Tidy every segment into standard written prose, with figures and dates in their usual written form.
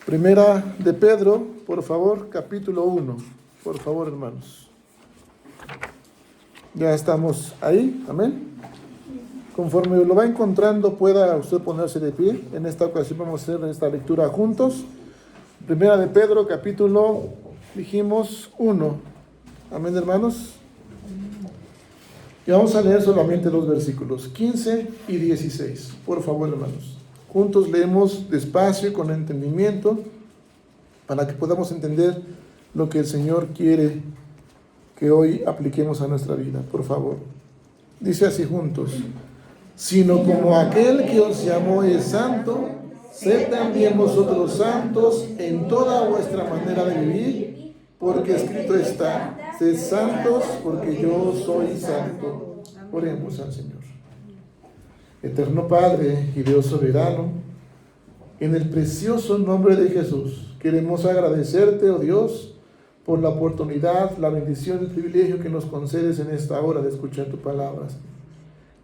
Primera de Pedro, por favor, capítulo 1. Por favor, hermanos. Ya estamos ahí, amén. Conforme lo va encontrando, pueda usted ponerse de pie. En esta ocasión vamos a hacer esta lectura juntos. Primera de Pedro, capítulo, dijimos, 1. Amén, hermanos. Y vamos a leer solamente dos versículos, 15 y 16. Por favor, hermanos. Juntos leemos despacio y con entendimiento para que podamos entender lo que el Señor quiere que hoy apliquemos a nuestra vida. Por favor. Dice así juntos: sino como aquel que os llamó es santo, sed también vosotros santos en toda vuestra manera de vivir, porque escrito está: sed santos porque yo soy santo. Oremos al Señor. Eterno Padre y Dios soberano, en el precioso nombre de Jesús, queremos agradecerte, oh Dios, por la oportunidad, la bendición y el privilegio que nos concedes en esta hora de escuchar tu palabra.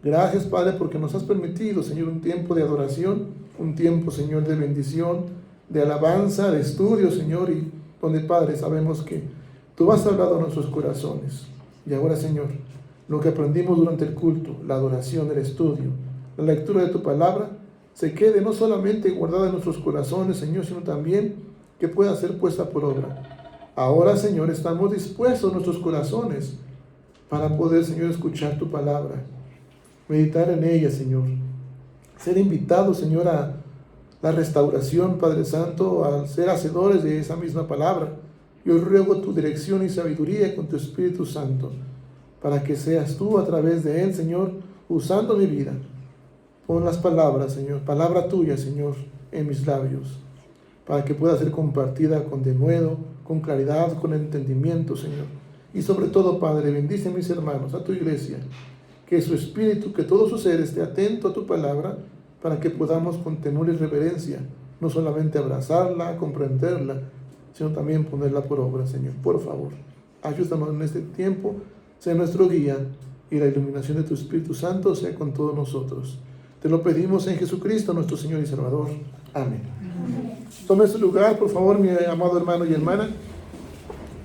Gracias, Padre, porque nos has permitido, Señor, un tiempo de adoración, un tiempo, Señor, de bendición, de alabanza, de estudio, Señor, y donde, Padre, sabemos que tú has hablado a nuestros corazones. Y ahora, Señor, lo que aprendimos durante el culto, la adoración, el estudio, la lectura de tu palabra, se quede no solamente guardada en nuestros corazones, Señor, sino también que pueda ser puesta por obra. Ahora, Señor, estamos dispuestos nuestros corazones para poder, Señor, escuchar tu palabra, meditar en ella, Señor, ser invitados, Señor, a la restauración, Padre Santo, a ser hacedores de esa misma palabra. Yo ruego tu dirección y sabiduría con tu Espíritu Santo, para que seas tú a través de él, Señor, usando mi vida. Pon las palabras, Señor, palabra tuya, Señor, en mis labios, para que pueda ser compartida con denuedo, con claridad, con entendimiento, Señor. Y sobre todo, Padre, bendice a mis hermanos, a tu iglesia, que su espíritu, que todo su ser esté atento a tu palabra, para que podamos con temor y reverencia, no solamente abrazarla, comprenderla, sino también ponerla por obra, Señor. Por favor, ayúdanos en este tiempo, sea nuestro guía, y la iluminación de tu Espíritu Santo sea con todos nosotros. Te lo pedimos en Jesucristo, nuestro Señor y Salvador. Amén. Tome su lugar, por favor, mi amado hermano y hermana.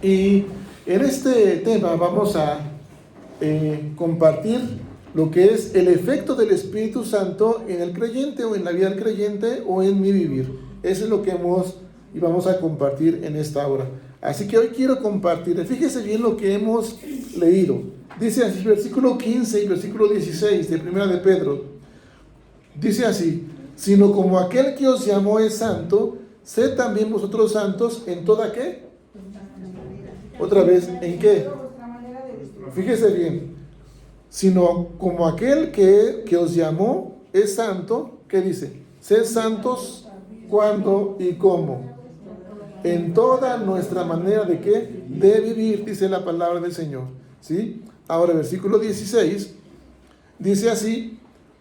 Y en este tema vamos a compartir lo que es el efecto del Espíritu Santo en el creyente, o en la vida del creyente, o en mi vivir. Eso es lo que y vamos a compartir en esta hora. Así que hoy quiero compartir, fíjese bien lo que hemos leído. Dice así, versículo 15 y versículo 16 de 1 de Pedro. Dice así: sino como aquel que os llamó es santo, sed también vosotros santos en toda ¿qué? Otra vez, ¿en qué? Fíjese bien. Sino como aquel que os llamó es santo, ¿qué dice? Sed santos, ¿cuándo y cómo? En toda nuestra manera de ¿qué? De vivir, dice la palabra del Señor. ¿Sí? Ahora, versículo 16, dice así: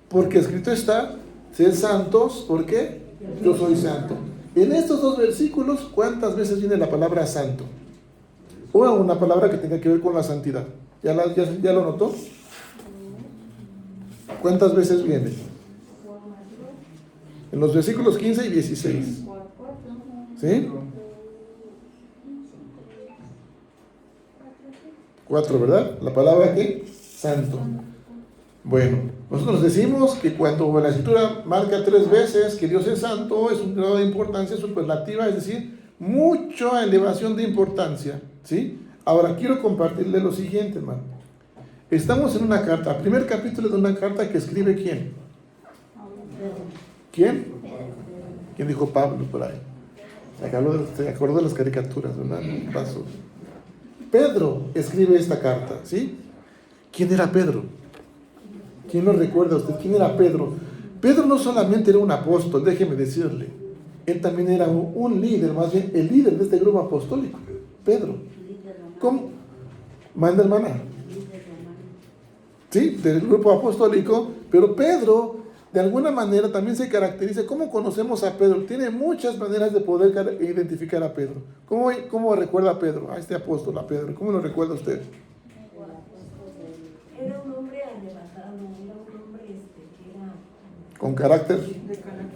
porque escrito está, sed santos, ¿por qué? Yo soy santo. En estos dos versículos, ¿cuántas veces viene la palabra santo? O una palabra que tenga que ver con la santidad. ¿Ya lo notó? ¿Cuántas veces viene? En los versículos 15 y 16. ¿Sí? 4, ¿verdad? La palabra ¿qué? Santo. Bueno, nosotros decimos que cuando la Escritura marca 3 veces que Dios es santo, es un grado de importancia superlativa, es decir, mucha elevación de importancia, ¿sí? Ahora, quiero compartirle lo siguiente, hermano. Estamos en una carta, primer capítulo de una carta que escribe ¿quién? ¿Quién? ¿Quién dijo Pablo por ahí? Se acordó de las caricaturas, ¿verdad? Paso. Pedro escribe esta carta, ¿sí? ¿Quién era Pedro? ¿Quién lo recuerda usted? ¿Quién era Pedro? Pedro no solamente era un apóstol, déjeme decirle. Él también era un líder, más bien el líder de este grupo apostólico. Pedro. ¿Cómo? Manda hermana. Sí, del grupo apostólico. Pero Pedro, de alguna manera, también se caracteriza. ¿Cómo conocemos a Pedro? Tiene muchas maneras de poder identificar a Pedro. ¿Cómo recuerda a Pedro? A este apóstol, a Pedro. ¿Cómo lo recuerda usted? Era un hombre arrebatado, era un hombre que era con carácter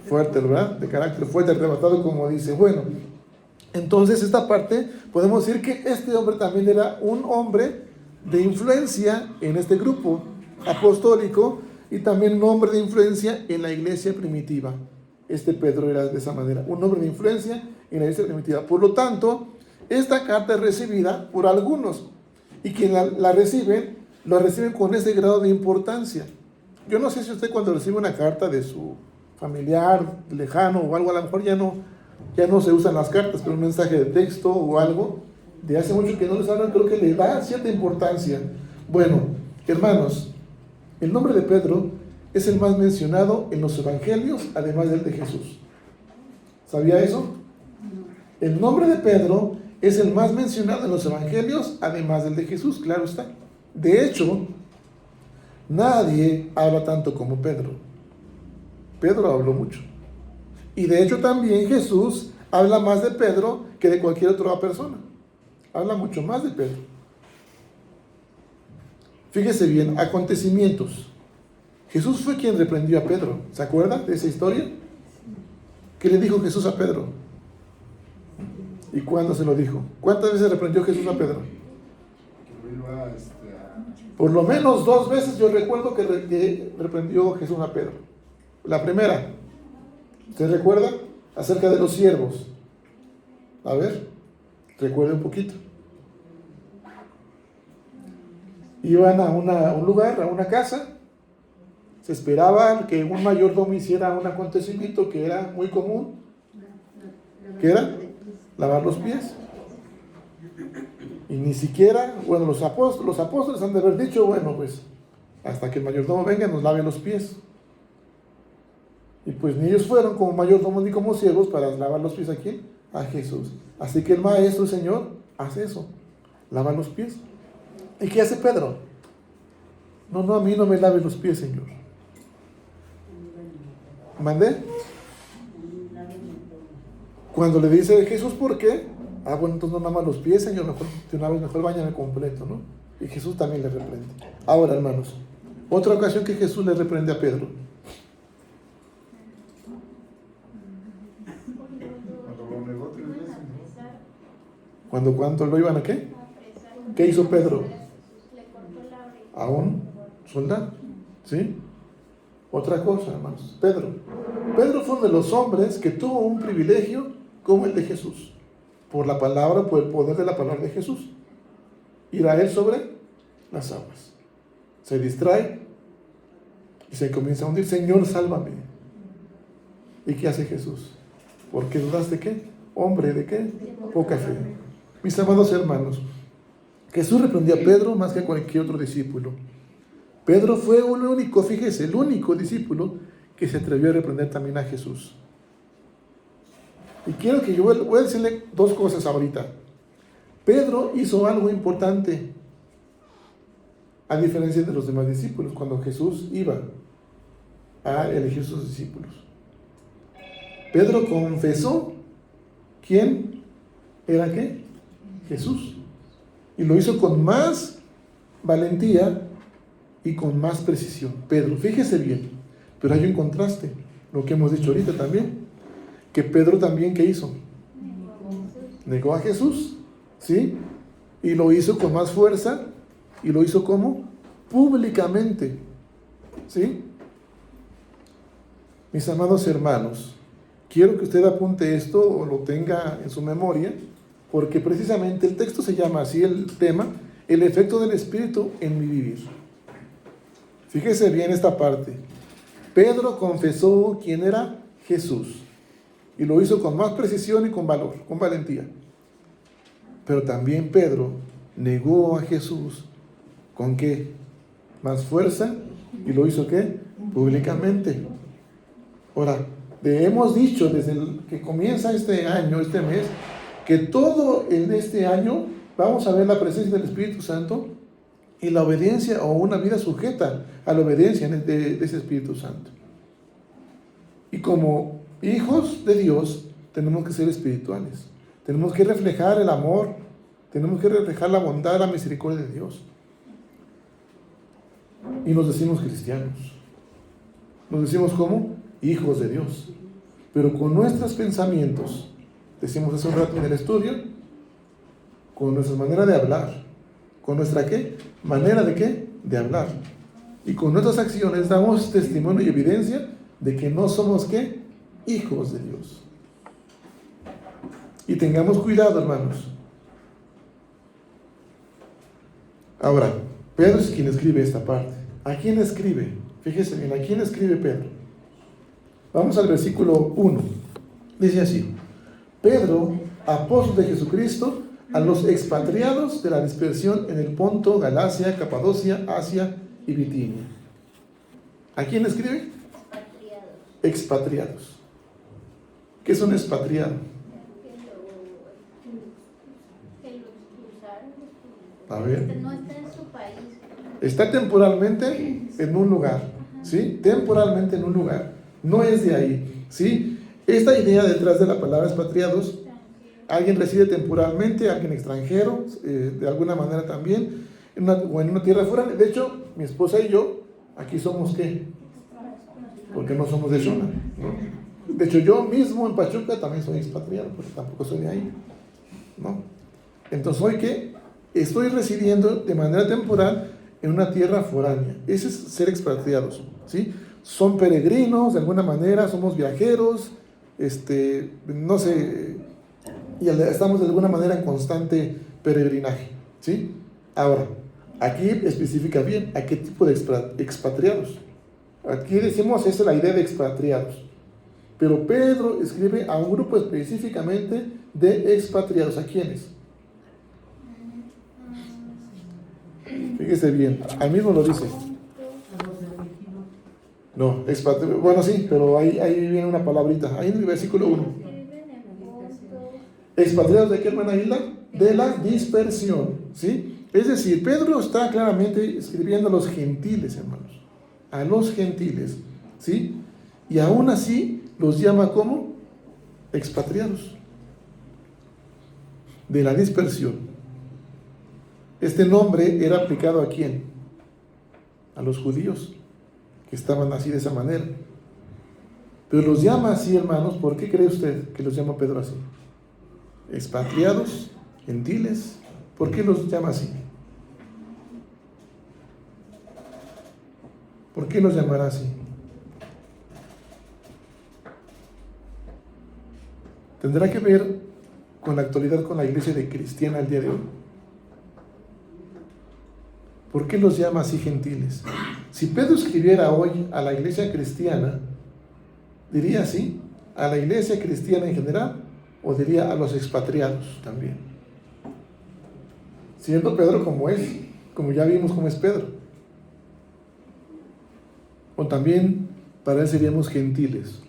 Fuerte, ¿verdad? De carácter fuerte, arrebatado, como dice. Bueno, entonces esta parte podemos decir que este hombre también era un hombre de influencia en este grupo apostólico y también un hombre de influencia en la iglesia primitiva. Este Pedro era de esa manera, un hombre de influencia en la iglesia primitiva. Por lo tanto, esta carta es recibida por algunos y quienes la reciben, lo reciben con ese grado de importancia. Yo no sé si usted cuando recibe una carta de su familiar lejano o algo, a lo mejor ya no se usan las cartas, pero un mensaje de texto o algo, de hace mucho que no les hablan, creo que le da cierta importancia. Bueno, hermanos, el nombre de Pedro es el más mencionado en los evangelios, además del de Jesús. ¿Sabía eso? El nombre de Pedro es el más mencionado en los evangelios, además del de Jesús, claro está. De hecho, nadie habla tanto como Pedro. Pedro habló mucho. Y de hecho también Jesús habla más de Pedro que de cualquier otra persona. Habla mucho más de Pedro. Fíjese bien, acontecimientos. Jesús fue quien reprendió a Pedro. ¿Se acuerda de esa historia? ¿Qué le dijo Jesús a Pedro? ¿Y cuándo se lo dijo? ¿Cuántas veces reprendió Jesús a Pedro? Por lo menos 2 veces yo recuerdo que reprendió Jesús a Pedro. La primera, ¿usted recuerda? Acerca de los siervos. A ver, recuerde un poquito. Iban a un lugar, a una casa. Se esperaba que un mayordomo hiciera un acontecimiento que era muy común. ¿Qué era? Lavar los pies. Y ni siquiera, bueno, los apóstoles han de haber dicho, bueno, pues, hasta que el mayordomo venga nos lave los pies. Y pues ni ellos fueron como mayordomos ni como siervos para lavar los pies a quién, a Jesús. Así que el maestro, el Señor, hace eso, lava los pies. ¿Y qué hace Pedro? No, a mí no me lave los pies, Señor. ¿Mandé? Cuando le dice Jesús, ¿por qué? Bueno, entonces no nada más los pies, Señor, mejor, de una vez mejor báñame completo, ¿no? Y Jesús también le reprende. Ahora, hermanos, otra ocasión que Jesús le reprende a Pedro. ¿Cuándo lo iban a qué? ¿Qué hizo Pedro? A un soldado, ¿sí? Otra cosa, hermanos. Pedro fue uno de los hombres que tuvo un privilegio como el de Jesús. Por la palabra, por el poder de la palabra de Jesús. Ir a él sobre las aguas. Se distrae y se comienza a hundir. Señor, sálvame. ¿Y qué hace Jesús? ¿Por qué dudas de qué? Hombre, ¿de qué? Poca fe. Mis amados hermanos, Jesús reprendió a Pedro más que a cualquier otro discípulo. Pedro fue el único, fíjese, el único discípulo que se atrevió a reprender también a Jesús. Y quiero que yo voy a decirle 2 cosas ahorita. Pedro hizo algo importante, a diferencia de los demás discípulos, cuando Jesús iba a elegir sus discípulos. Pedro confesó quién era qué, Jesús. Y lo hizo con más valentía y con más precisión. Pedro, fíjese bien, pero hay un contraste, lo que hemos dicho ahorita también, que Pedro también, ¿qué hizo? Negó a Jesús, ¿sí? Y lo hizo con más fuerza, y lo hizo ¿cómo? Públicamente, ¿sí? Mis amados hermanos, quiero que usted apunte esto o lo tenga en su memoria, porque precisamente el texto se llama así, el tema, el efecto del Espíritu en mi vivir. Fíjese bien esta parte. Pedro confesó quién era Jesús, y lo hizo con más precisión y con valor, con valentía. Pero también Pedro negó a Jesús, ¿con qué? Más fuerza, y lo hizo ¿qué? Públicamente. Ahora, hemos dicho desde que comienza este año, este mes, que todo en este año vamos a ver la presencia del Espíritu Santo y la obediencia o una vida sujeta a la obediencia de ese Espíritu Santo. Y como hijos de Dios tenemos que ser espirituales, tenemos que reflejar el amor, tenemos que reflejar la bondad, la misericordia de Dios. Y nos decimos cristianos. Nos decimos ¿cómo? Hijos de Dios. pero con nuestros pensamientos, decimos hace un rato en el estudio, con nuestra manera de hablar, con nuestra ¿qué? Manera de ¿qué? De hablar. Y con nuestras acciones damos testimonio y evidencia de que no somos ¿qué? Hijos de Dios. Y tengamos cuidado, hermanos. Ahora, Pedro es quien escribe esta parte. ¿A quién escribe? Fíjese bien, ¿a quién escribe Pedro? Vamos al versículo 1. Dice así: Pedro, apóstol de Jesucristo, a los expatriados de la dispersión en el Ponto, Galacia, Capadocia, Asia y Bitinia. ¿A quién escribe? Expatriados. ¿Qué es un expatriado? A ver. No está en su país. Está temporalmente en un lugar, ¿sí? Temporalmente en un lugar. No es de ahí, ¿sí? Esta idea detrás de la palabra expatriados, alguien reside temporalmente, alguien extranjero, de alguna manera también, o en una tierra fuera. De hecho, mi esposa y yo, aquí somos ¿qué? Porque no somos de Shona, ¿no? De hecho, yo mismo en Pachuca también soy expatriado, porque tampoco soy de ahí, ¿no? Entonces, ¿hoy qué? Estoy residiendo de manera temporal en una tierra foránea. Ese es ser expatriados, ¿sí? Son peregrinos, de alguna manera, somos viajeros, no sé, y estamos de alguna manera en constante peregrinaje, ¿sí? Ahora, aquí especifica bien a qué tipo de expatriados. Aquí decimos, esa es la idea de expatriados. Pero Pedro escribe a un grupo específicamente de expatriados. ¿A quiénes? Fíjese bien, ahí mismo lo dice. No, bueno, sí, pero ahí viene una palabrita, ahí en el versículo 1. ¿Expatriados de qué, hermana Hilda? De la dispersión, ¿sí? Es decir, Pedro está claramente escribiendo a los gentiles, hermanos, a los gentiles, ¿sí? Y aún así los llama como expatriados de la dispersión. Este nombre era aplicado ¿a quién? A los judíos, que estaban así de esa manera. Pero los llama así, hermanos. ¿Por qué cree usted que los llama Pedro así? Expatriados, gentiles. ¿Por qué los llama así? ¿Por qué los llamará así? ¿Tendrá que ver con la actualidad, con la iglesia cristiana al día de hoy? ¿Por qué los llama así gentiles? Si Pedro escribiera hoy a la iglesia cristiana, ¿diría así? ¿A la iglesia cristiana en general? ¿O diría a los expatriados también? Siendo Pedro como es, como ya vimos cómo es Pedro. O también para él seríamos gentiles.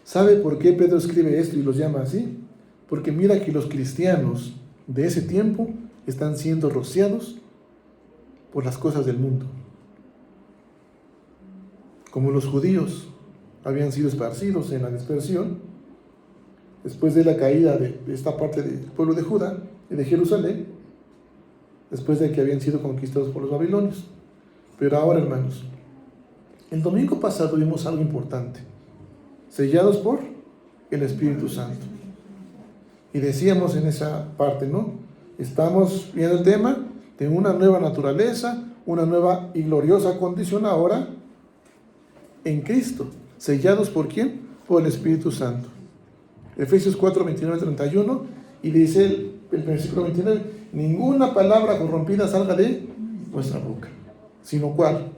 ¿Sabe por qué Pedro escribe esto y los llama así? Porque mira que los cristianos de ese tiempo están siendo rociados por las cosas del mundo. Como los judíos habían sido esparcidos en la dispersión, después de la caída de esta parte del pueblo de Judá y de Jerusalén, después de que habían sido conquistados por los babilonios. Pero ahora, hermanos, el domingo pasado vimos algo importante: sellados por el Espíritu Santo. Y decíamos en esa parte, ¿no? Estamos viendo el tema de una nueva naturaleza, una nueva y gloriosa condición ahora en Cristo. ¿Sellados por quién? Por el Espíritu Santo. Efesios 4, 29 31, y dice el versículo 29, ninguna palabra corrompida salga de vuestra boca, sino ¿cuál?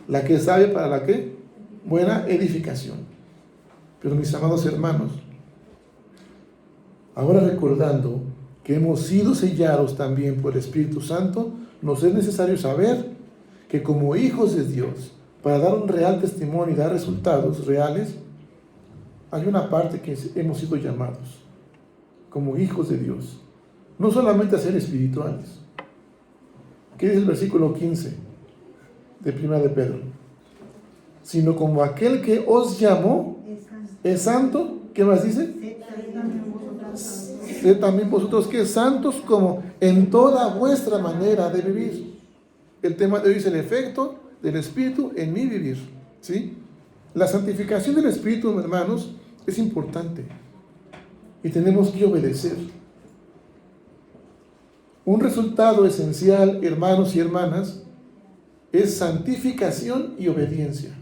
La que sabe para la que buena edificación. Pero mis amados hermanos, ahora recordando que hemos sido sellados también por el Espíritu Santo, nos es necesario saber que como hijos de Dios, para dar un real testimonio y dar resultados reales, hay una parte que hemos sido llamados como hijos de Dios, no solamente a ser espirituales. ¿Qué dice el versículo 15 de 1 de Pedro? Sino como aquel que os llamó es santo. ¿Qué más dice? Sed también vosotros que santos como en toda vuestra manera de vivir. El tema de hoy es el efecto del Espíritu en mi vivir, ¿sí? La santificación del Espíritu, hermanos, es importante y tenemos que obedecer. Un resultado esencial, hermanos y hermanas, es santificación y obediencia.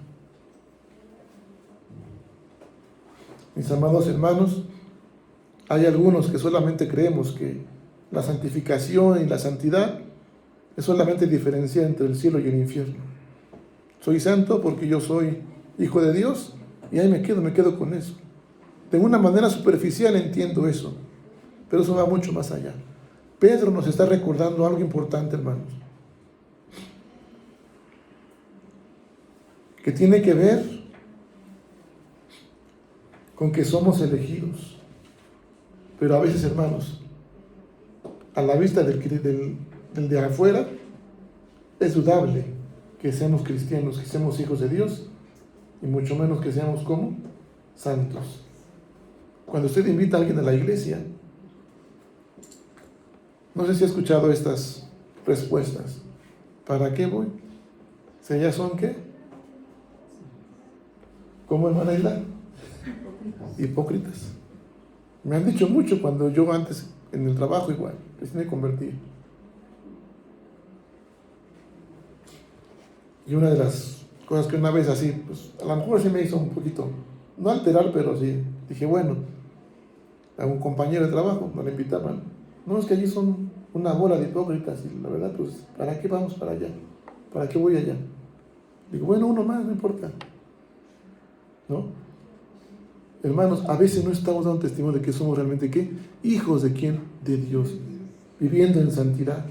Mis amados hermanos, hay algunos que solamente creemos que la santificación y la santidad es solamente diferenciar entre el cielo y el infierno. Soy santo porque yo soy hijo de Dios y ahí me quedo con eso. De una manera superficial entiendo eso, pero eso va mucho más allá. Pedro nos está recordando algo importante, hermanos, que tiene que ver con que somos elegidos. Pero a veces, hermanos, a la vista del de afuera, es dudable que seamos cristianos, que seamos hijos de Dios, y mucho menos que seamos como santos. Cuando usted invita a alguien a la iglesia, no sé si ha escuchado estas respuestas. ¿Para qué voy? ¿Si ya son qué? ¿Cómo, hermana Hilda? Hipócritas. Me han dicho mucho cuando yo antes en el trabajo igual, recién me convertí. Y una de las cosas que una vez así, pues a lo mejor se me hizo un poquito, no alterar, pero sí, dije, bueno, a un compañero de trabajo me lo invitaban. No, es que allí son una bola de hipócritas y la verdad, pues, ¿para qué vamos para allá? ¿Para qué voy allá? Digo, bueno, uno más, no importa. ¿No? Hermanos, a veces no estamos dando testimonio de que somos realmente, ¿qué? Hijos de ¿quién? De Dios, viviendo en santidad.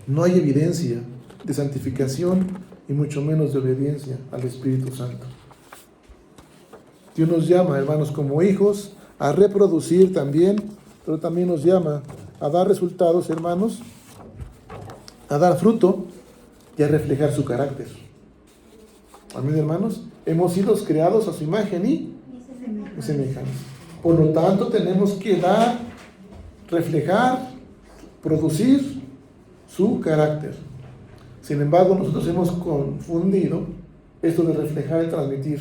No hay evidencia de santificación y mucho menos de obediencia al Espíritu Santo. Dios nos llama, hermanos, como hijos, a reproducir también, pero también nos llama a dar resultados, hermanos, a dar fruto y a reflejar su carácter. Amén, hermanos. Hemos sido creados a su imagen y semejanza. Por lo tanto, tenemos que dar, reflejar, producir su carácter. Sin embargo, nosotros hemos confundido esto de reflejar y transmitir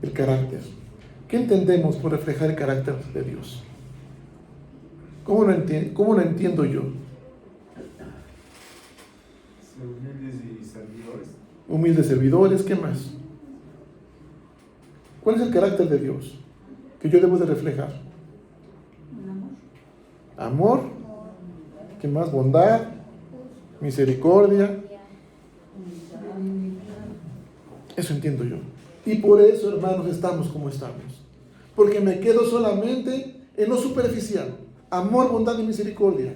el carácter. ¿Qué entendemos por reflejar el carácter de Dios? ¿Cómo lo entiendo yo? Humildes y servidores. Humildes servidores, ¿qué más? ¿Cuál es el carácter de Dios que yo debo de reflejar? Amor. ¿Qué más? Bondad, misericordia. Eso entiendo yo. Y por eso, hermanos, estamos como estamos. Porque me quedo solamente en lo superficial. Amor, bondad y misericordia.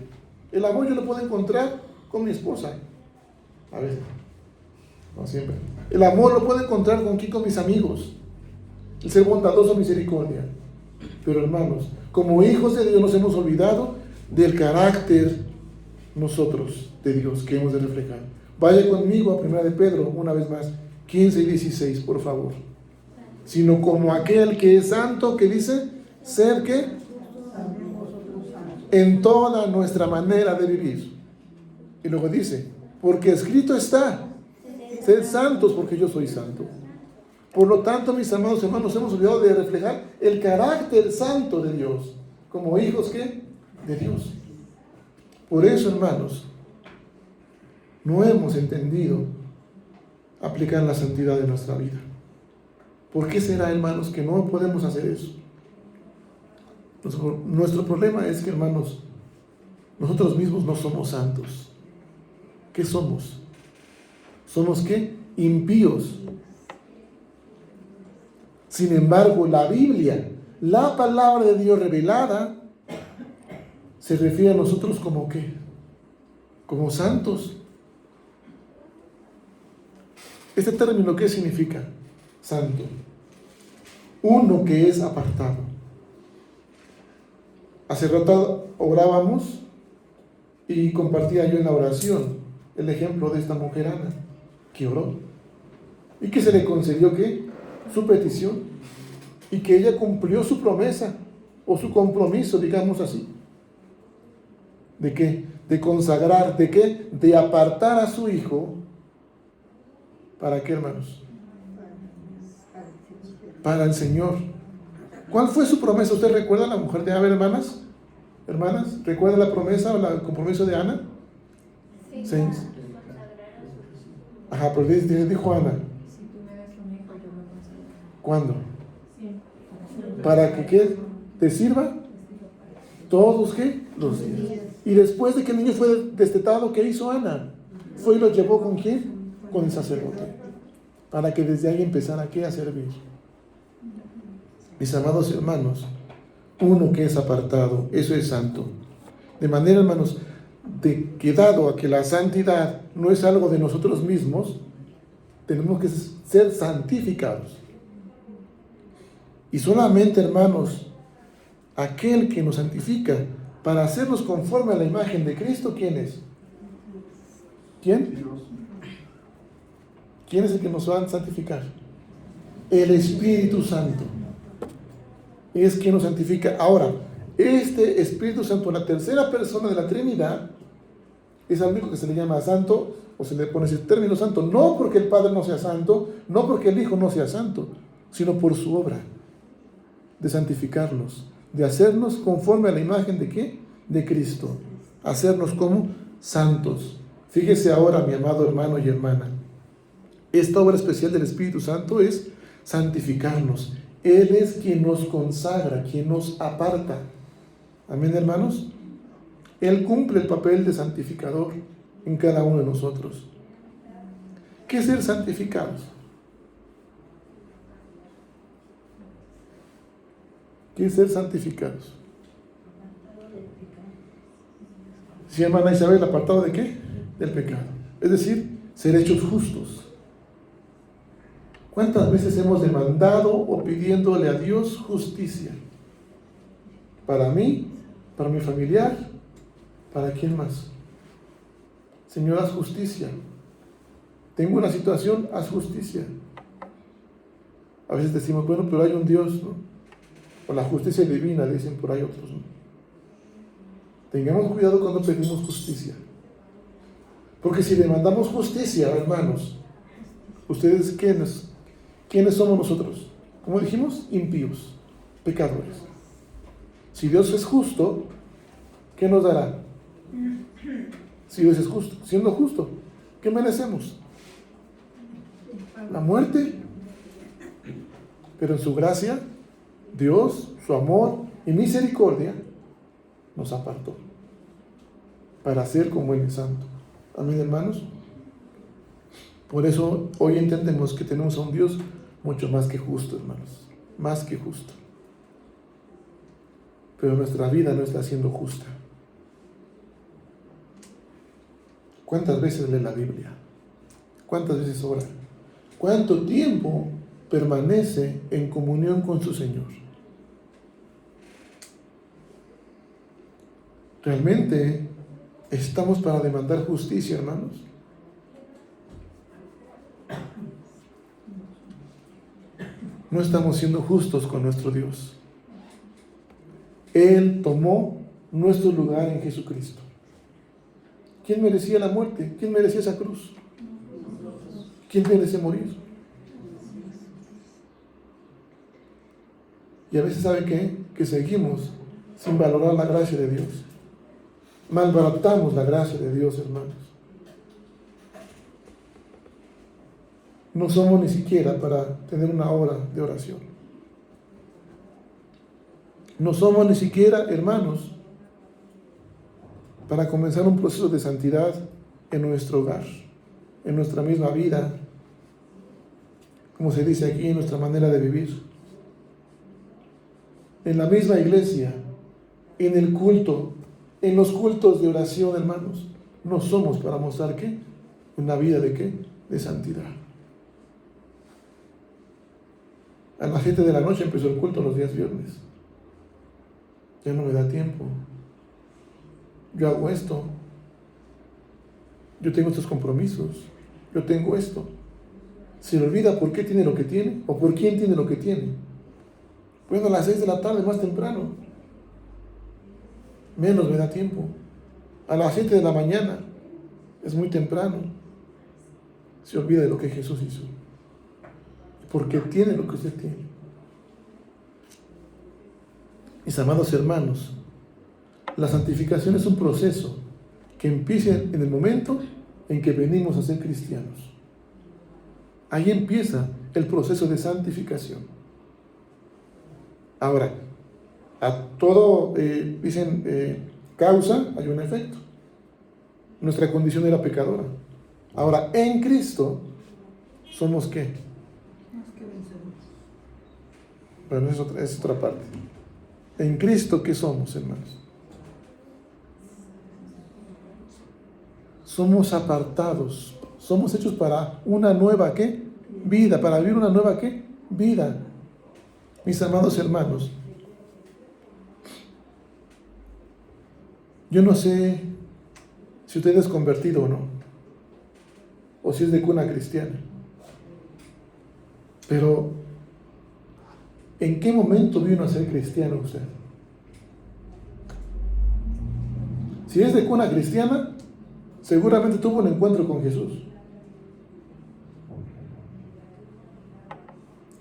El amor yo lo puedo encontrar con mi esposa. A veces. No siempre. El amor lo puedo encontrar con mis amigos. El ser bondadoso, misericordia. Pero, hermanos, como hijos de Dios nos hemos olvidado del carácter nosotros de Dios que hemos de reflejar. Vaya conmigo a 1 de Pedro, una vez más, 15 y 16, por favor. Sino como aquel que es santo, que dice, ser que en toda nuestra manera de vivir. Y luego dice, porque escrito está, sed santos porque yo soy santo. Por lo tanto, mis amados hermanos, hemos olvidado de reflejar el carácter santo de Dios, como hijos ¿qué? De Dios. Por eso, hermanos, no hemos entendido aplicar la santidad en nuestra vida. ¿Por qué será, hermanos, que no podemos hacer eso? Nuestro problema es que, hermanos, nosotros mismos no somos santos. ¿Qué somos? ¿Somos qué? Impíos. Sin embargo, la Biblia, la palabra de Dios revelada, se refiere a nosotros como ¿qué? Como santos. Este término, ¿qué significa? Santo. Uno que es apartado. Hace rato orábamos y compartía yo en la oración el ejemplo de esta mujer Ana, que oró y que se le concedió ¿qué? Su petición, y que ella cumplió su promesa o su compromiso, digamos así. ¿De qué? De consagrar, ¿de qué? De apartar a su hijo. ¿Para qué, hermanos? para el Señor. ¿Cuál fue su promesa? ¿Usted recuerda la mujer de Abel, hermanas? Hermanas, ¿recuerda la promesa o el compromiso de Ana? Sí. Ajá, pero dijo Ana. ¿Cuándo? ¿Para que qué? ¿Te sirva? ¿Todos qué? Los días. Y después de que el niño fue destetado, ¿qué hizo Ana? Fue y lo llevó ¿con quién? Con el sacerdote. Para que desde ahí empezara ¿qué? A servir. Mis amados hermanos, uno que es apartado, eso es santo. De manera, hermanos, de que dado a que la santidad no es algo de nosotros mismos, tenemos que ser santificados. Y solamente, hermanos, aquel que nos santifica para hacernos conforme a la imagen de Cristo, ¿quién es? ¿Quién? ¿Quién es el que nos va a santificar? El Espíritu Santo. Es quien nos santifica. Ahora, este Espíritu Santo, la tercera persona de la Trinidad, es al único que se le llama santo, o se le pone ese término santo, no porque el Padre no sea santo, no porque el Hijo no sea santo, sino por su obra de santificarnos, de hacernos conforme a la imagen de ¿qué? De Cristo, hacernos como santos. Fíjese ahora, mi amado hermano y hermana, esta obra especial del Espíritu Santo es santificarnos. Él es quien nos consagra, quien nos aparta. Amén, hermanos. Él cumple el papel de santificador en cada uno de nosotros. ¿Qué es ser santificados? ¿Qué es ser santificados? Se llama Ana Isabel, apartado de ¿qué? Del pecado. Es decir, ser hechos justos. ¿Cuántas veces hemos demandado o pidiéndole a Dios justicia? Para mí, para mi familiar, ¿para quién más? Señor, haz justicia. Tengo una situación, haz justicia. A veces decimos, bueno, pero hay un Dios, ¿no? O la justicia divina, dicen por ahí otros, ¿no? Tengamos cuidado cuando pedimos justicia. Porque si demandamos justicia, hermanos, ¿ustedes quiénes somos nosotros? Como dijimos, impíos, pecadores. Si Dios es justo, ¿qué nos dará? Si Dios es justo, siendo justo, ¿qué merecemos? La muerte. Pero en su gracia, Dios, su amor y misericordia nos apartó para ser como Él es santo. Amén, hermanos. Por eso hoy entendemos que tenemos a un Dios mucho más que justo, hermanos, más que justo. Pero nuestra vida no está siendo justa. ¿Cuántas veces lee la Biblia? ¿Cuántas veces ora? ¿Cuánto tiempo permanece en comunión con su Señor? ¿Realmente estamos para demandar justicia, hermanos? No estamos siendo justos con nuestro Dios. Él tomó nuestro lugar en Jesucristo. ¿Quién merecía la muerte? ¿Quién merecía esa cruz? ¿Quién merece morir? Y a veces, ¿sabe qué? Que seguimos sin valorar la gracia de Dios. Malbaratamos la gracia de Dios, hermanos. No somos ni siquiera para tener una hora de oración. No somos ni siquiera, hermanos, para comenzar un proceso de santidad en nuestro hogar, en nuestra misma vida, como se dice aquí, en nuestra manera de vivir. En la misma iglesia, en el culto, en los cultos de oración, hermanos, no somos para mostrar ¿qué? Una vida de ¿qué? De santidad. A las 7 de la noche empezó el culto los días viernes. Ya no me da tiempo. Yo hago esto. Yo tengo estos compromisos. Yo tengo esto. Se le olvida por qué tiene lo que tiene o por quién tiene lo que tiene. Bueno, a las 6 de la tarde más temprano. Menos me da tiempo. A las 7 de la mañana es muy temprano. Se olvida de lo que Jesús hizo. Porque tiene lo que usted tiene. Mis amados hermanos, la santificación es un proceso que empieza en el momento en que venimos a ser cristianos. Ahí empieza el proceso de santificación. Ahora, a todo, causa, hay un efecto. Nuestra condición era pecadora. Ahora, en Cristo, ¿somos qué? Bueno, es otra parte. En Cristo, ¿qué somos, hermanos? Somos apartados. Somos hechos para una nueva, ¿qué? Vida. Para vivir una nueva, ¿qué? Vida. Mis amados hermanos, yo no sé si usted es convertido o no, o si es de cuna cristiana, pero ¿en qué momento vino a ser cristiano usted? Si es de cuna cristiana, seguramente tuvo un encuentro con Jesús.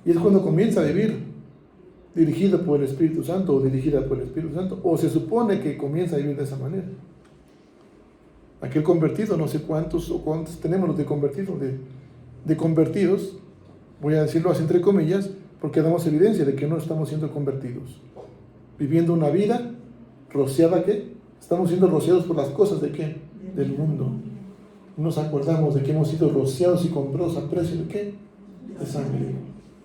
Y es cuando comienza a vivir dirigido por el Espíritu Santo o dirigida por el Espíritu Santo, o se supone que comienza a vivir de esa manera. Aquel convertido, no sé cuántos tenemos los de convertidos, de convertidos, voy a decirlo así entre comillas, porque damos evidencia de que no estamos siendo convertidos, viviendo una vida rociada, ¿qué? Estamos siendo rociados por las cosas de ¿qué? Del mundo. Nos acordamos de que hemos sido rociados y comprados a precio de ¿qué? De sangre.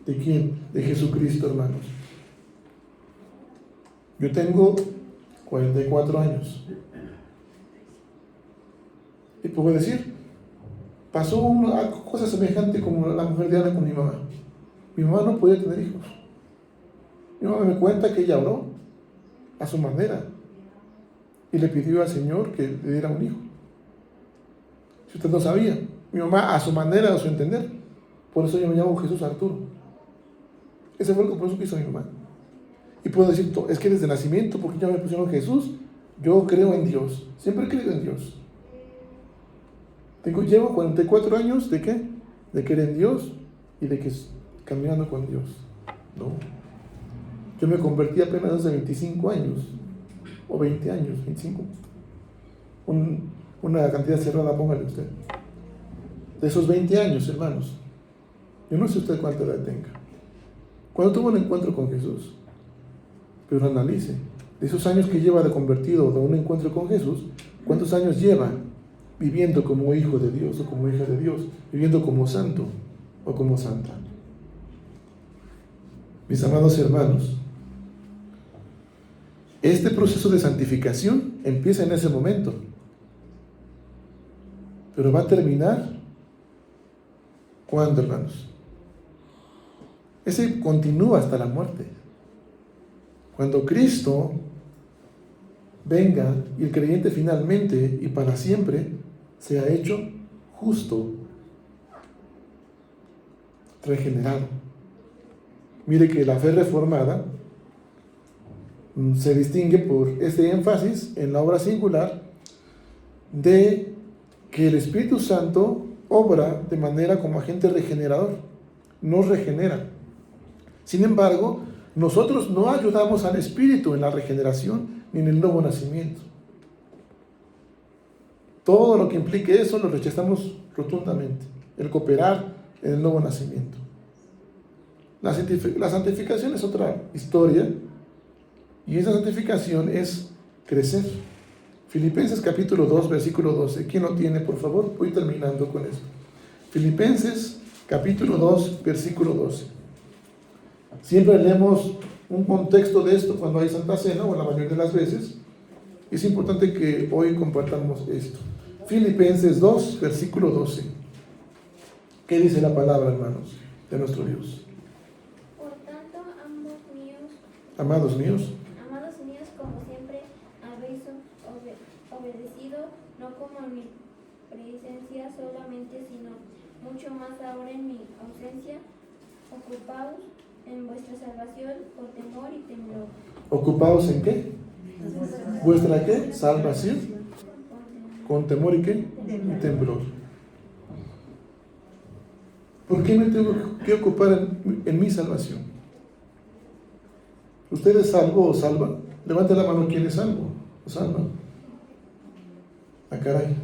¿De quién? De Jesucristo, hermanos. Yo tengo 44 años. Y puedo decir, pasó una cosa semejante como la mujer de Ana con mi mamá. Mi mamá no podía tener hijos. Mi mamá me cuenta que ella oró a su manera y le pidió al Señor que le diera un hijo. Si usted no sabía, mi mamá a su manera, a su entender. Por eso yo me llamo Jesús Arturo. Ese fue el compromiso que hizo mi mamá. Y puedo decir, es que desde nacimiento, porque ya me pusieron Jesús, yo creo en Dios. Siempre he creído en Dios. Llevo 44 años de ¿qué? De creer en Dios y de que caminando con Dios. No. Yo me convertí apenas hace 25 años, o 20 años, 25. Una cantidad cerrada, póngale usted. De esos 20 años, hermanos, yo no sé usted cuánta edad tenga. Cuando tuvo un encuentro con Jesús, pero analice, de esos años que lleva de convertido, de un encuentro con Jesús, ¿cuántos años lleva viviendo como hijo de Dios o como hija de Dios? Viviendo como santo o como santa. Mis amados hermanos, este proceso de santificación empieza en ese momento, pero va a terminar ¿cuándo, hermanos? Ese continúa hasta la muerte. Cuando Cristo venga y el creyente finalmente y para siempre sea hecho justo, regenerado. Mire que la fe reformada se distingue por este énfasis en la obra singular de que el Espíritu Santo obra de manera como agente regenerador, nos regenera. Sin embargo, nosotros no ayudamos al Espíritu en la regeneración ni en el nuevo nacimiento. Todo lo que implique eso lo rechazamos rotundamente, el cooperar en el nuevo nacimiento. La santificación es otra historia, y esa santificación es crecer. Filipenses capítulo 2, versículo 12. ¿Quién lo tiene, por favor? Voy terminando con eso. Filipenses capítulo 2, versículo 12. Siempre leemos un contexto de esto cuando hay Santa Cena, o la mayoría de las veces. Es importante que hoy compartamos esto. Filipenses 2, versículo 12. ¿Qué dice la palabra, hermanos, de nuestro Dios? Por tanto, amados míos, como siempre habéis obedecido, no como en mi presencia solamente, sino mucho más ahora en mi ausencia, ocupaos en vuestra salvación con temor y temblor. ¿Ocupaos en qué? ¿Vuestra qué? Salvación. ¿Con temor y qué? Y temblor. ¿Por qué me tengo que ocupar en mi salvación? ¿Usted es salvo o salva? Levante la mano, ¿quién es salvo o salva? Ah, caray.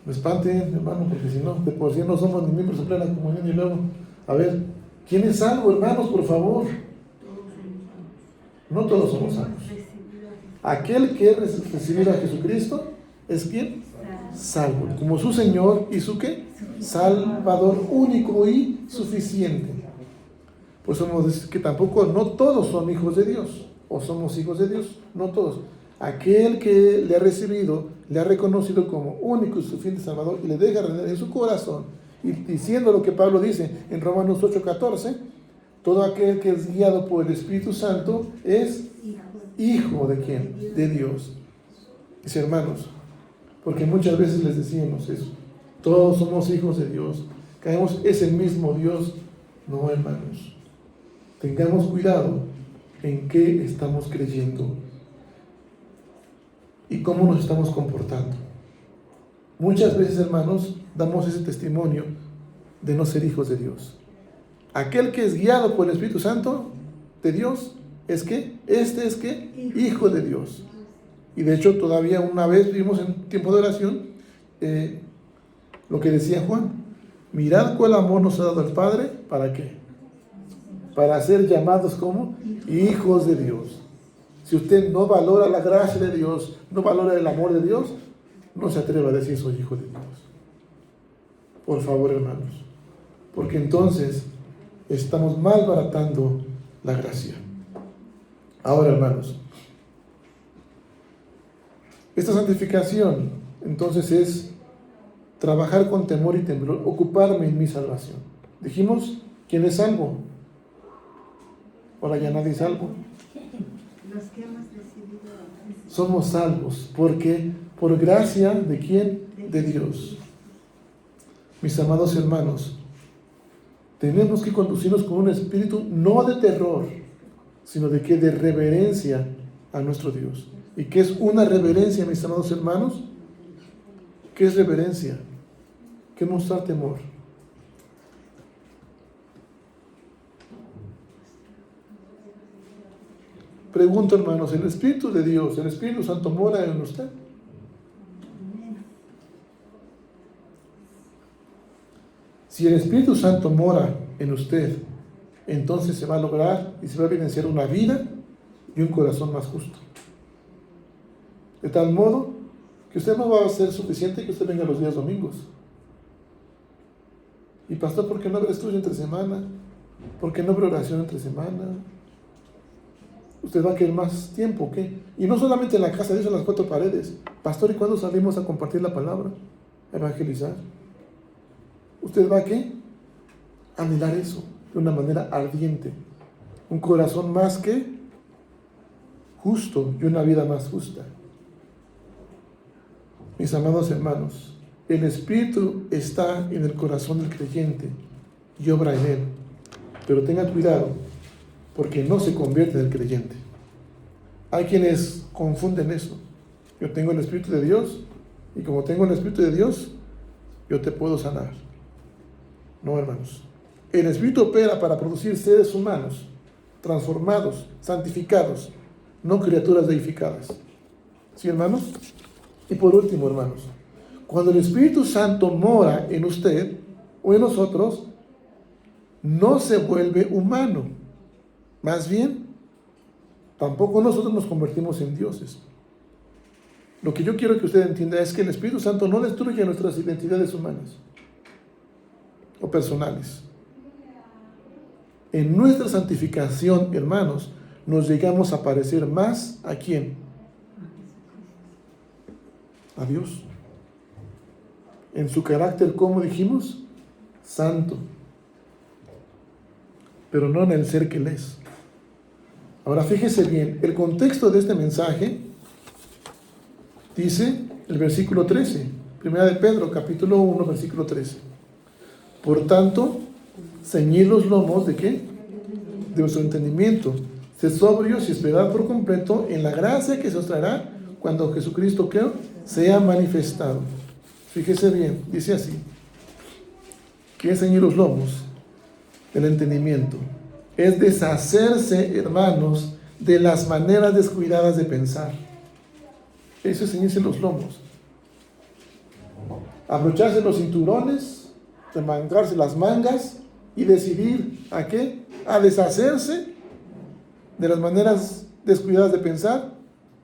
No espanten, hermano, porque si no, de por sí no somos ni miembros de plena comunión y luego, a ver, ¿quién es salvo, hermanos, por favor? No todos somos salvos. Aquel que es recibido a Jesucristo es ¿quién? Salvo, como su Señor y su ¿qué? Salvador único y suficiente. Por eso vamos a decir que tampoco, no todos son hijos de Dios, o somos hijos de Dios, no todos. Aquel que le ha recibido, le ha reconocido como único y suficiente Salvador y le deja reinar en su corazón, y diciendo lo que Pablo dice en Romanos 8:14, todo aquel que es guiado por el Espíritu Santo es hijo de ¿quién? De Dios. Mis hermanos, porque muchas veces les decíamos eso, todos somos hijos de Dios, caemos, es el mismo Dios. No, hermanos, tengamos cuidado en qué estamos creyendo y cómo nos estamos comportando. Muchas veces, hermanos, damos ese testimonio de no ser hijos de Dios. Aquel que es guiado por el Espíritu Santo de Dios es que, este es que, hijo de Dios. Y de hecho, todavía una vez vimos en tiempo de oración lo que decía Juan: mirad cuál amor nos ha dado el Padre, ¿para qué? Para ser llamados como hijos de Dios. Si usted no valora la gracia de Dios, no valora el amor de Dios, no se atreva a decir soy hijo de Dios. Por favor, hermanos, porque entonces estamos malbaratando la gracia. Ahora, hermanos, esta santificación entonces es trabajar con temor y temblor, ocuparme en mi salvación. Dijimos, ¿quién es salvo? Ahora ya nadie es salvo. Los que hemos recibido Somos salvos, porque por gracia ¿de quién? De Dios. Mis amados hermanos, tenemos que conducirnos con un espíritu no de terror, sino de qué, de reverencia a nuestro Dios. ¿Y qué es una reverencia, mis amados hermanos? ¿Qué es reverencia? ¿Qué es mostrar temor? Pregunto, hermanos, ¿el Espíritu de Dios, el Espíritu Santo mora en usted? Si el Espíritu Santo mora en usted, entonces se va a lograr y se va a evidenciar una vida y un corazón más justo. De tal modo que usted no va a ser suficiente que usted venga los días domingos. Y pastor, ¿por qué no habrá estudio entre semana? ¿Por qué no habrá oración entre semana? Usted va a querer más tiempo, ¿qué? Y no solamente en la casa de Dios, en las cuatro paredes. Pastor, ¿y cuándo salimos a compartir la palabra? A evangelizar. ¿Usted va a qué? A anhelar eso de una manera ardiente. Un corazón más que justo y una vida más justa. Mis amados hermanos, el Espíritu está en el corazón del creyente y obra en él. Pero tengan cuidado, porque no se convierte en el creyente. Hay quienes confunden eso. Yo tengo el Espíritu de Dios, y como tengo el Espíritu de Dios, yo te puedo sanar. No, hermanos. El Espíritu opera para producir seres humanos, transformados, santificados, no criaturas deificadas. ¿Sí, hermanos? Y por último, hermanos, cuando el Espíritu Santo mora en usted o en nosotros, no se vuelve humano. Más bien, tampoco nosotros nos convertimos en dioses. Lo que yo quiero que usted entienda es que el Espíritu Santo no destruye nuestras identidades humanas o personales. En nuestra santificación, hermanos, nos llegamos a parecer más ¿a quién? A Dios. En su carácter, ¿cómo dijimos? Santo. Pero no en el ser que Él es. Ahora fíjese bien, el contexto de este mensaje dice el versículo 13, primera de Pedro, capítulo 1, versículo 13. Por tanto, ceñid los lomos ¿de qué? De vuestro entendimiento. Sed sobrios y esperad por completo en la gracia que se os traerá cuando Jesucristo, creo, sea manifestado. Fíjese bien, dice así. ¿Qué es ceñir los lomos? El entendimiento. es deshacerse, hermanos, de las maneras descuidadas de pensar. Eso es ceñirse los lomos. Abrocharse los cinturones, remangarse las mangas y decidir ¿a qué? A deshacerse de las maneras descuidadas de pensar,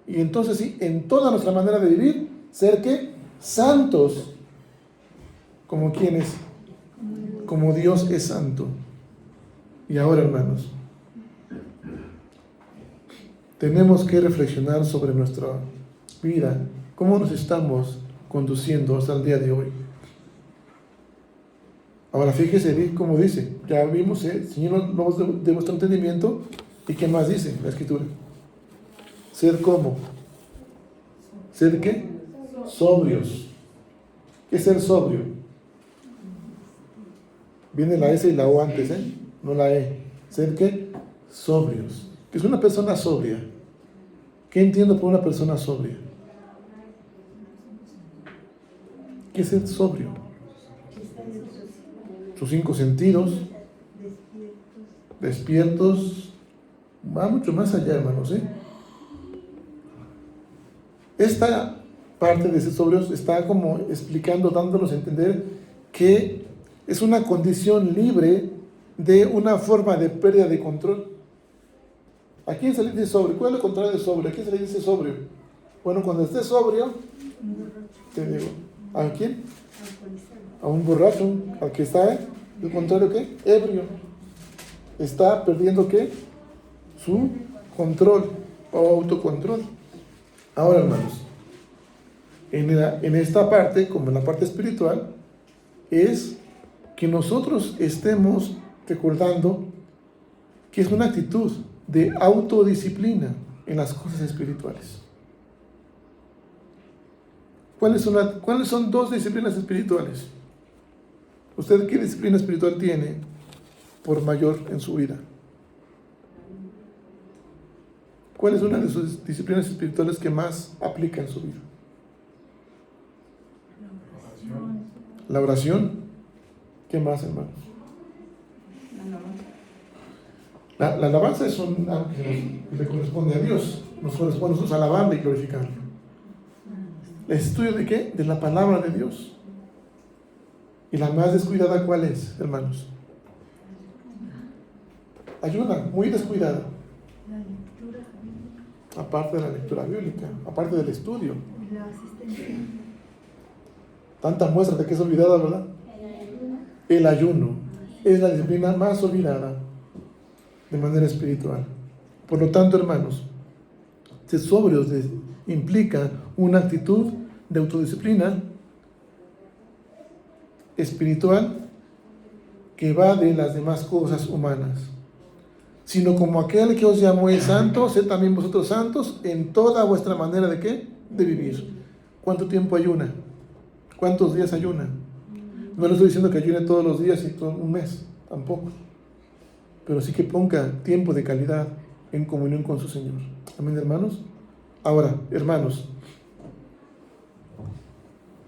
y entonces sí, en toda nuestra manera de vivir, ser ¿qué? Santos. ¿Como quiénes? Como Dios es santo. Y ahora, hermanos, tenemos que reflexionar sobre nuestra vida, cómo nos estamos conduciendo hasta el día de hoy. Ahora fíjese bien cómo dice, ya vimos, Señor, los de vuestro entendimiento, ¿y qué más dice la Escritura? Ser como, ¿ser qué? Sobrios. ¿Qué es ser sobrio? Viene la S y la O antes, no la E. ¿Ser qué? Sobrios. ¿Qué es una persona sobria? ¿Qué entiendo por una persona sobria? ¿Qué es ser sobrio? Sus 5 sentidos, despiertos, va mucho más allá, hermanos. Esta parte de ser sobrios está como explicando, dándonos a entender que es una condición libre de una forma de pérdida de control. ¿A quién se le dice sobrio? ¿Cuál es lo contrario de sobrio? ¿A quién se le dice sobrio? Bueno, cuando estés sobrio, te digo, ¿a quién? A un borracho, al que está, el contrario, ¿qué? Ebrio. Está perdiendo, ¿qué? Su control o autocontrol. Ahora, hermanos, en esta parte, como en la parte espiritual, es que nosotros estemos recordando que es una actitud de autodisciplina en las cosas espirituales. ¿Cuáles son 2 disciplinas espirituales? ¿Usted qué disciplina espiritual tiene por mayor en su vida? ¿Cuál es una de sus disciplinas espirituales que más aplica en su vida? La oración. ¿Qué más, hermanos? La alabanza es algo que le corresponde a Dios. Nos corresponde a nosotros alabarle y glorificarlo. ¿El estudio de qué? De la palabra de Dios. ¿Y la más descuidada cuál es, hermanos? Ayuda, muy descuidada. Aparte de la lectura bíblica, aparte del estudio. Tanta muestra de que es olvidada, ¿verdad? El ayuno es la disciplina más olvidada de manera espiritual. Por lo tanto, hermanos, ser sobrios implica una actitud de autodisciplina espiritual que va de las demás cosas humanas, sino como aquel que os llamó es santo, sed también vosotros santos en toda vuestra manera de ¿qué? De vivir. ¿Cuánto tiempo ayuna? ¿Cuántos días ayuna? No le estoy diciendo que ayune todos los días y todo un mes, tampoco, pero sí que ponga tiempo de calidad en comunión con su Señor. Amén, hermanos. Ahora, hermanos,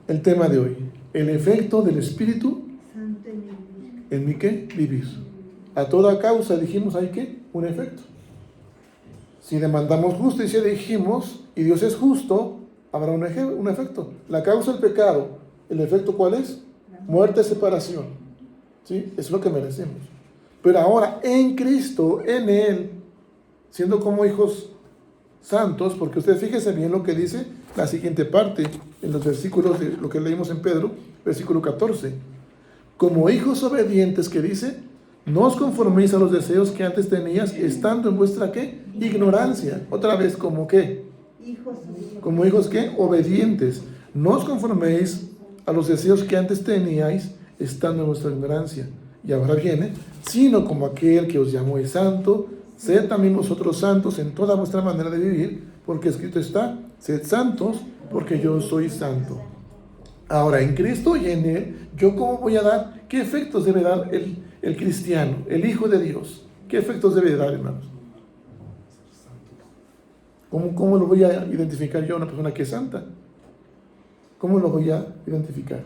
el tema de hoy, el efecto del Espíritu en mi ¿qué? Vivir. A toda causa, dijimos, hay ¿qué? Un efecto. Si demandamos justicia, dijimos, y Dios es justo, habrá un efecto. La causa del pecado, ¿el efecto cuál es? Muerte, separación. ¿Sí? Es lo que merecemos. Pero ahora, en Cristo, en Él, siendo como hijos santos, porque usted fíjese bien lo que dice la siguiente parte, en los versículos de lo que leímos en Pedro, versículo 14. Como hijos obedientes, que dice, no os conforméis a los deseos que antes tenías, estando en vuestra ¿qué? Ignorancia. Otra vez, ¿como qué? Como hijos ¿qué? Obedientes. No os conforméis a los deseos que antes teníais, estando en vuestra ignorancia. Y ahora viene, sino como aquel que os llamó es santo, sed también vosotros santos en toda vuestra manera de vivir, porque escrito está, sed santos, porque yo soy santo. Ahora, en Cristo y en Él, ¿yo cómo voy a dar? ¿Qué efectos debe dar el cristiano, el Hijo de Dios? ¿Qué efectos debe dar, hermanos? ¿Cómo lo voy a identificar yo a una persona que es santa? ¿Cómo lo voy a identificar?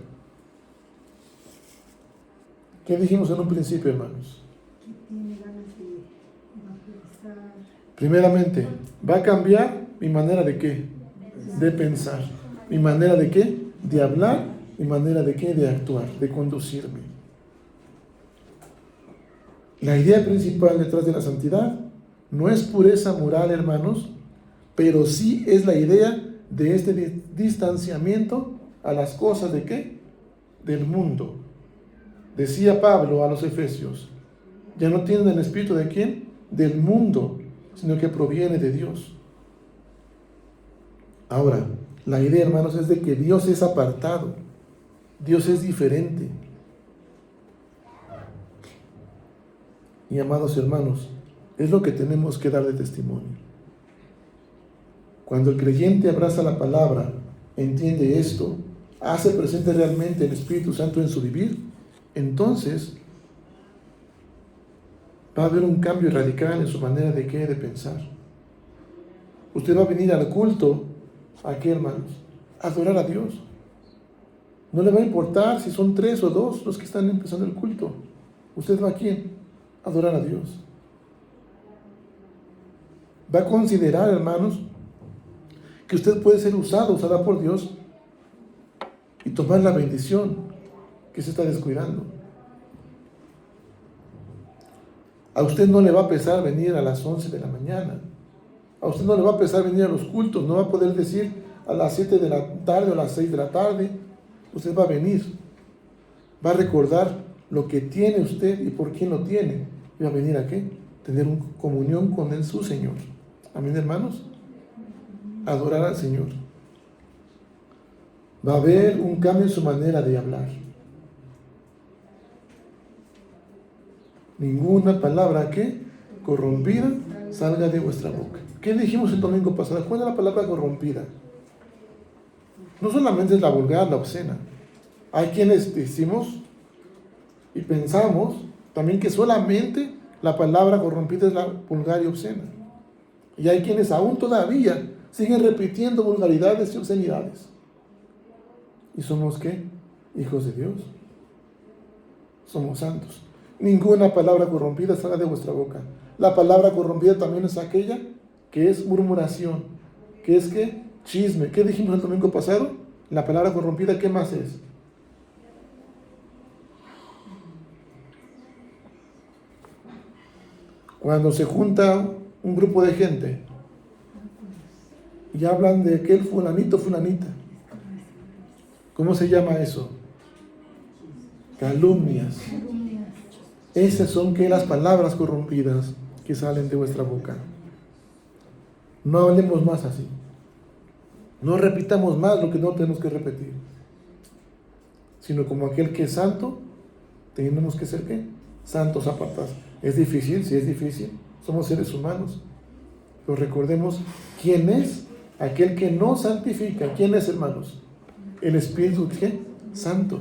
¿Qué dijimos en un principio, hermanos? si tiene ganas de evangelizar. Primeramente, va a cambiar mi manera de qué? De pensar. Mi manera de qué? De hablar. Mi manera de qué? De actuar, de conducirme. La idea principal detrás de la santidad no es pureza moral, hermanos, pero sí es la idea de este distanciamiento a las cosas de qué? Del mundo. Decía Pablo a los Efesios, ya no tienen el espíritu de quién? Del mundo, sino que proviene de Dios. Ahora, la idea, hermanos, es de que Dios es apartado, Dios es diferente. Y amados hermanos, es lo que tenemos que dar de testimonio. Cuando el creyente abraza la palabra, entiende esto, hace presente realmente el Espíritu Santo en su vivir, entonces va a haber un cambio radical en su manera de qué, de pensar. Usted va a venir al culto, ¿a qué, hermanos? A adorar a Dios. No le va a importar si son 3 o 2 los que están empezando el culto. ¿Usted va a quién? A adorar a Dios. Va a considerar, hermanos, que usted puede ser usada por Dios y tomar la bendición que se está descuidando. A usted no le va a pesar venir a las 11 de la mañana. A usted no le va a pesar venir a los cultos. No va a poder decir a las 7 de la tarde o a las 6 de la tarde. Usted va a venir. Va a recordar lo que tiene usted y por quién lo tiene. Y va a venir a qué? Tener una comunión con Él, su Señor. Amén, hermanos. Adorar al Señor. Va a haber un cambio en su manera de hablar. Ninguna palabra que corrompida salga de vuestra boca. ¿Qué dijimos el domingo pasado? ¿Cuál es la palabra corrompida? No solamente es la vulgar, la obscena. Hay quienes decimos y pensamos también que solamente la palabra corrompida es la vulgar y obscena. Y hay quienes aún todavía siguen repitiendo vulgaridades y obscenidades. ¿Y somos qué? Hijos de Dios. Somos santos. Ninguna palabra corrompida salga de vuestra boca. La palabra corrompida también es aquella que es murmuración, que es que chisme. ¿Qué dijimos el domingo pasado? La palabra corrompida, ¿qué más es? Cuando se junta un grupo de gente y hablan de aquel fulanito, fulanita. ¿Cómo se llama eso? Calumnias. Esas son que las palabras corrompidas que salen de vuestra boca. No hablemos más así. No repitamos más lo que no tenemos que repetir. Sino como aquel que es santo, tenemos que ser ¿qué? Santos apartados. ¿Es difícil? Sí, es difícil. Somos seres humanos. Pero recordemos quién es aquel que nos santifica. ¿Quién es, hermanos? El Espíritu ¿qué? Santo.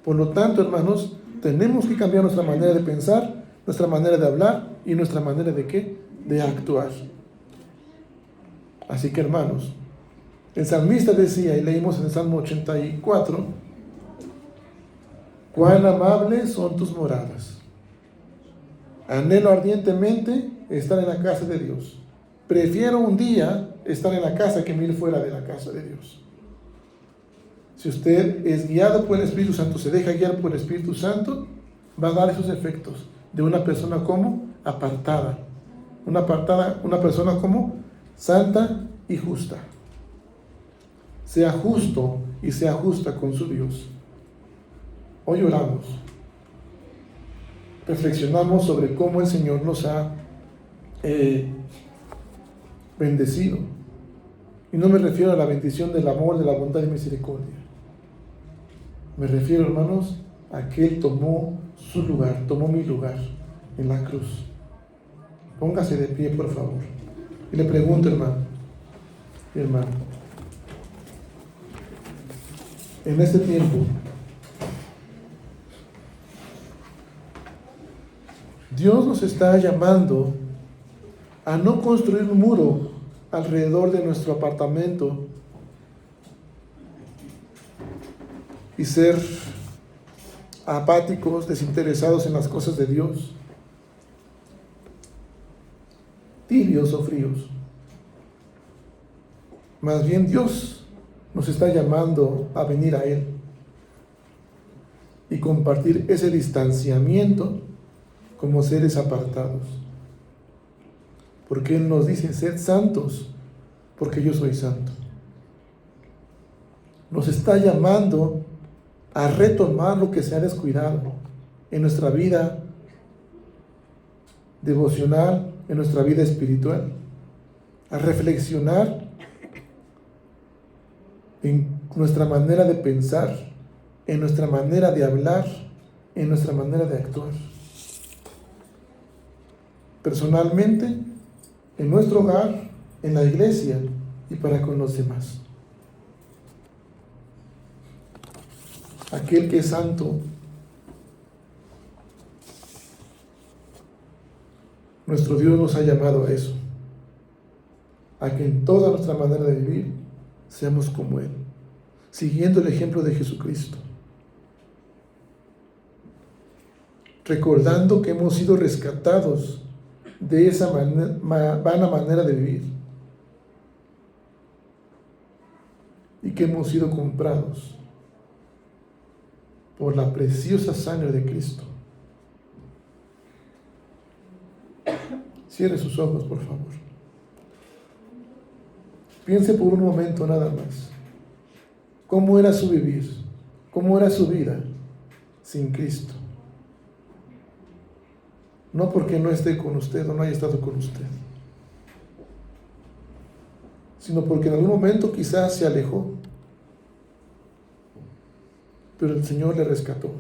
Por lo tanto, hermanos, tenemos que cambiar nuestra manera de pensar, nuestra manera de hablar y nuestra manera de ¿qué? De actuar. Así que, hermanos, el salmista decía, y leímos en el Salmo 84, cuán amables son tus moradas. Anhelo ardientemente estar en la casa de Dios. Prefiero un día estar en la casa que 1000 fuera de la casa de Dios. Si usted es guiado por el Espíritu Santo, se deja guiar por el Espíritu Santo, va a dar esos efectos de una persona como apartada. Una persona como santa y justa. Sea justo y sea justa con su Dios. Hoy oramos. Reflexionamos sobre cómo el Señor nos ha bendecido. Y no me refiero a la bendición del amor, de la bondad y misericordia. Me refiero, hermanos, a que Él tomó su lugar, tomó mi lugar en la cruz. Póngase de pie, por favor. Y le pregunto, hermano, en este tiempo, Dios nos está llamando a no construir un muro alrededor de nuestro apartamento y ser apáticos, desinteresados en las cosas de Dios. tibios o fríos. Más bien Dios nos está llamando a venir a Él y compartir ese distanciamiento como seres apartados. Porque Él nos dice, sed santos, porque yo soy santo. Nos está llamando a retomar lo que se ha descuidado en nuestra vida devocional, en nuestra vida espiritual, a reflexionar en nuestra manera de pensar, en nuestra manera de hablar, en nuestra manera de actuar. Personalmente, en nuestro hogar, en la iglesia y para con los demás. Aquel que es santo, nuestro Dios nos ha llamado a eso, a que en toda nuestra manera de vivir seamos como Él, siguiendo el ejemplo de Jesucristo, recordando que hemos sido rescatados de esa vana manera de vivir y que hemos sido comprados por la preciosa sangre de Cristo. Cierre sus ojos, por favor. Piense por un momento nada más. ¿Cómo era su vivir? ¿Cómo era su vida sin Cristo? No porque no esté con usted o no haya estado con usted, sino porque en algún momento quizás se alejó, pero el Señor le rescató.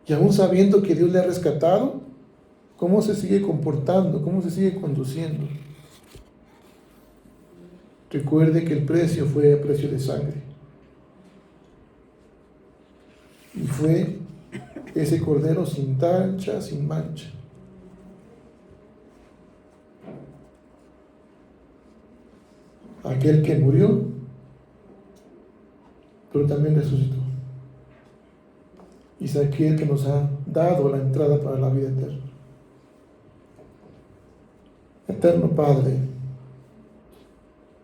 Y aún sabiendo que Dios le ha rescatado, ¿cómo se sigue comportando? ¿Cómo se sigue conduciendo? Recuerde que el precio fue a precio de sangre. Y fue ese cordero sin tacha, sin mancha. Aquel que murió, pero también resucitó. Y es aquel que nos ha dado la entrada para la vida eterna. Eterno Padre,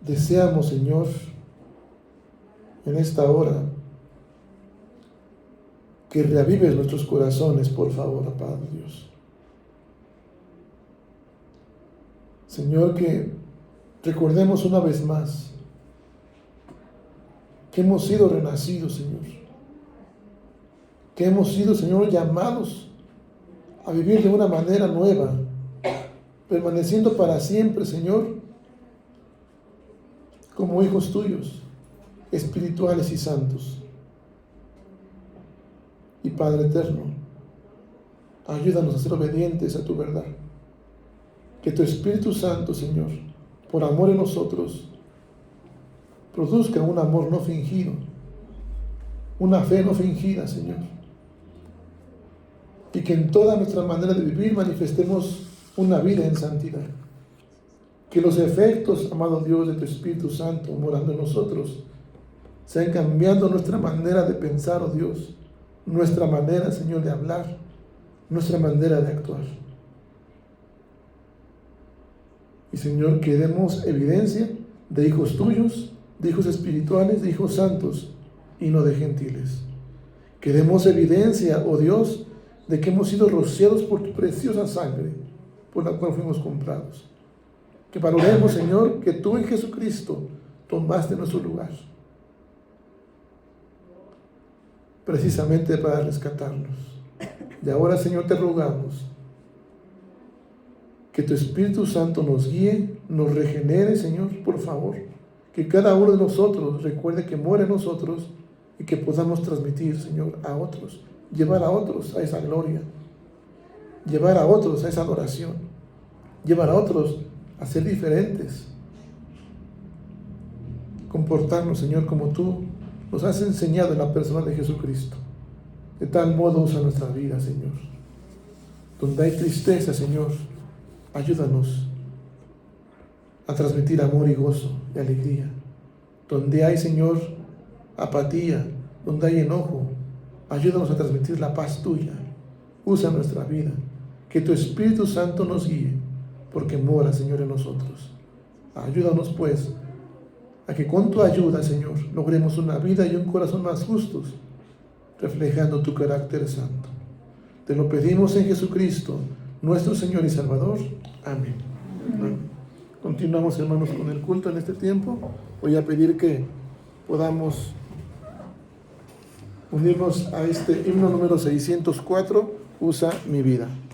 deseamos, Señor, en esta hora, que reavives nuestros corazones, por favor, Padre Dios. Señor, que recordemos una vez más que hemos sido renacidos, Señor. Que hemos sido, Señor, llamados a vivir de una manera nueva, permaneciendo para siempre, Señor, como hijos tuyos, espirituales y santos. Y Padre eterno, ayúdanos a ser obedientes a tu verdad. Que tu Espíritu Santo, Señor, por amor en nosotros, produzca un amor no fingido, una fe no fingida, Señor. Y que en toda nuestra manera de vivir manifestemos una vida en santidad. Que los efectos, amado Dios, de tu Espíritu Santo morando en nosotros, sean cambiando nuestra manera de pensar, oh Dios, nuestra manera, Señor, de hablar, nuestra manera de actuar. Y Señor, que demos evidencia de hijos tuyos, de hijos espirituales, de hijos santos y no de gentiles. Que demos evidencia, oh Dios, de que hemos sido rociados por tu preciosa sangre, por la cual fuimos comprados. Que valoremos, Señor, que tú en Jesucristo tomaste nuestro lugar, precisamente para rescatarnos. Y ahora, Señor, te rogamos que tu Espíritu Santo nos guíe, nos regenere, Señor, por favor. Que cada uno de nosotros recuerde que muere en nosotros y que podamos transmitir, Señor, a otros, llevar a otros a esa gloria, llevar a otros a esa adoración, llevar a otros a ser diferentes, comportarnos, Señor, como tú nos has enseñado en la persona de Jesucristo. De tal modo usa nuestra vida, Señor. Donde hay tristeza, Señor, ayúdanos a transmitir amor y gozo y alegría. Donde hay, Señor, apatía, donde hay enojo, ayúdanos a transmitir la paz tuya. Usa nuestra vida. Que tu Espíritu Santo nos guíe, porque mora, Señor, en nosotros. Ayúdanos, pues, a que con tu ayuda, Señor, logremos una vida y un corazón más justos, reflejando tu carácter santo. Te lo pedimos en Jesucristo, nuestro Señor y Salvador. Amén. Amén. Continuamos, hermanos, con el culto en este tiempo. Voy a pedir que podamos unirnos a este himno número 604, Usa mi vida.